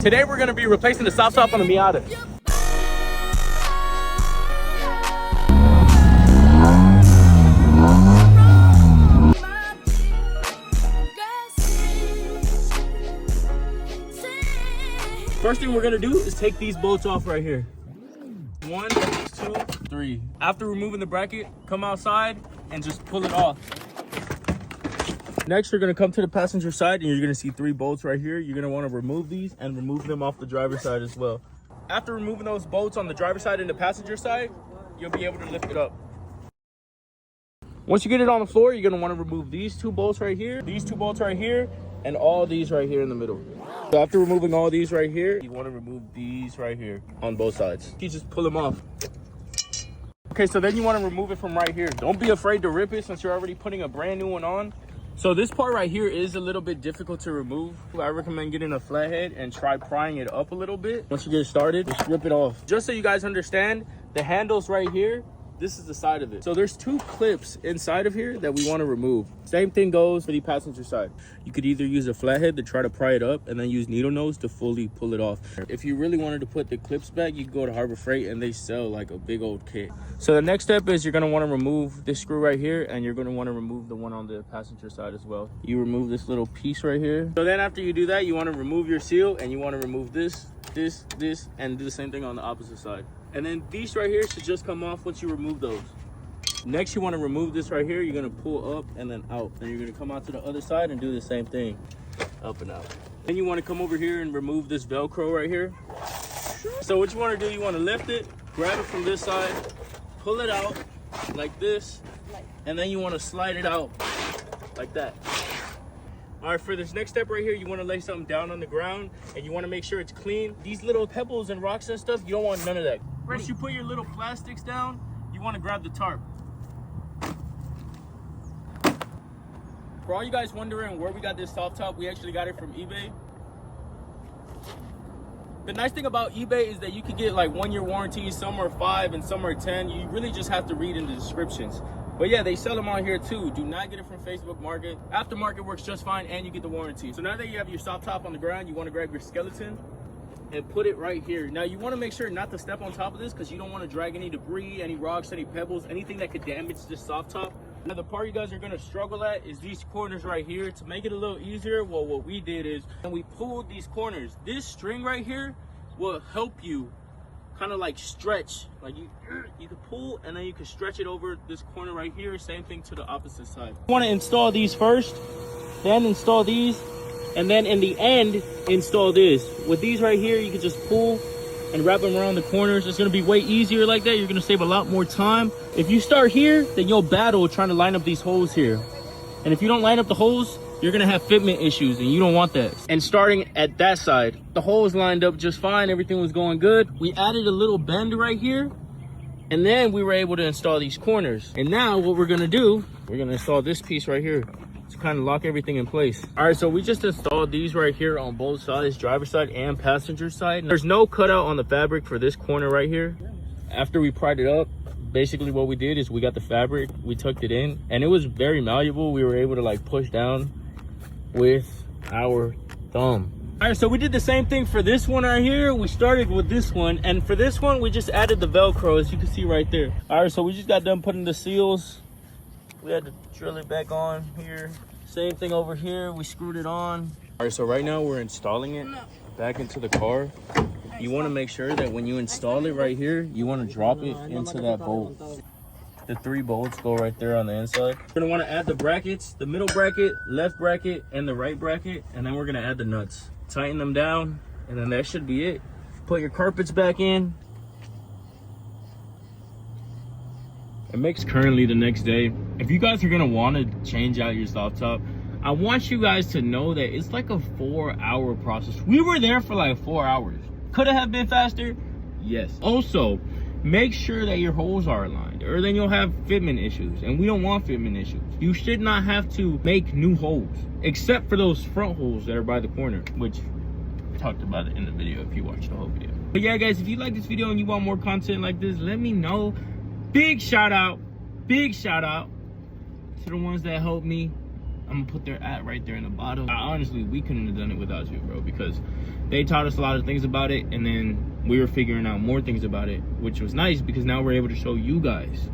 Today we're gonna be replacing the soft top on the Miata. First thing we're gonna do is take these bolts off right here. 1, 2, 3. After removing the bracket, come outside and just pull it off. Next, you're gonna come to the passenger side and you're gonna see 3 bolts right here. You're gonna wanna remove these and remove them off the driver's side as well. After removing those bolts on the driver's side and the passenger side, you'll be able to lift it up. Once you get it on the floor, you're gonna wanna remove these 2 bolts right here, these 2 bolts right here, and all these right here in the middle. So after removing all these right here, you wanna remove these right here on both sides. You just pull them off. Okay, so then you wanna remove it from right here. Don't be afraid to rip it since you're already putting a brand new one on. So this part right here is a little bit difficult to remove. I recommend getting a flathead and try prying it up a little bit. Once you get started, just rip it off. Just so you guys understand, the handles right here, this is the side of it. So there's 2 clips inside of here that we want to remove. Same thing goes for the passenger side. You could either use a flathead to try to pry it up and then use needle nose to fully pull it off. If you really wanted to put the clips back, you could go to Harbor Freight and they sell like a big old kit. So the next step is you're going to want to remove this screw right here, and you're going to want to remove the one on the passenger side as well. You remove this little piece right here. So then after you do that, you want to remove your seal, and you want to remove this, and do the same thing on the opposite side. And then these right here should just come off once you remove those. Next, you want to remove this right here. You're going to pull up and then out. Then you're going to come out to the other side and do the same thing, up and out. Then you want to come over here and remove this Velcro right here. So what you want to do, you want to lift it, grab it from this side, pull it out like this, and then you want to slide it out like that. All right, for this next step right here, you want to lay something down on the ground and you want to make sure it's clean. These little pebbles and rocks and stuff, you don't want none of that. Once you put your little plastics down, you want to grab the tarp. For all you guys wondering where we got this soft top, we actually got it from eBay. The nice thing about eBay is that you can get like 1-year warranties. Some are 5 and some are 10. You really just have to read in the descriptions. But yeah, they sell them on here too. Do not get it from Facebook Market. Aftermarket works just fine and you get the warranty. So now that you have your soft top on the ground, you want to grab your skeleton and put it right here. Now you want to make sure not to step on top of this because you don't want to drag any debris, any rocks, any pebbles, anything that could damage this soft top. Now the part you guys are going to struggle at is these corners right here. To make it a little easier, well, what we did is, and we pulled these corners. This string right here will help you kind of like stretch, like you can pull and then you can stretch it over this corner right here. Same thing to the opposite side. You want to install these first, then install these, and then in the end install this. With these right here, you can just pull and wrap them around the corners. It's going to be way easier like that. You're going to save a lot more time. If you start here, then you'll battle trying to line up these holes here, and if you don't line up the holes, you're gonna have fitment issues and you don't want that. And starting at that side, the holes lined up just fine. Everything was going good. We added a little bend right here, and then we were able to install these corners. And now what we're gonna do, we're gonna install this piece right here to kind of lock everything in place. All right, so we just installed these right here on both sides, driver's side and passenger side. There's no cutout on the fabric for this corner right here. After we pried it up, basically what we did is we got the fabric, we tucked it in, and it was very malleable. We were able to like push down with our thumb. All right, so we did the same thing for this one right here. We started with this one, and for this one we just added the Velcro, as you can see right there. All right, so we just got done putting the seals. We had to drill it back on here. Same thing over here, we screwed it on. All right, so right now we're installing it back into the car. You want to make sure that when you install it right here, you want to drop it into that bolt. The 3 bolts go right there on the inside. We're gonna want to add the brackets, the middle bracket, left bracket, and the right bracket, and then we're gonna add the nuts. Tighten them down, and then that should be it. Put your carpets back in. It makes currently the next day. If you guys are gonna want to change out your soft top, I want you guys to know that it's like a 4-hour process. We were there for like 4 hours. Could it have been faster? Yes. Also, make sure that your holes are aligned, or then you'll have fitment issues, and we don't want fitment issues. You should not have to make new holes, except for those front holes that are by the corner, which I talked about it in the video if you watched the whole video. But yeah, guys, if you like this video and you want more content like this, let me know. Big shout out to the ones that helped me I'm gonna put their at right there in the bottom. Honestly, we couldn't have done it without you, bro, because they taught us a lot of things about it, and then we were figuring out more things about it, which was nice because now we're able to show you guys.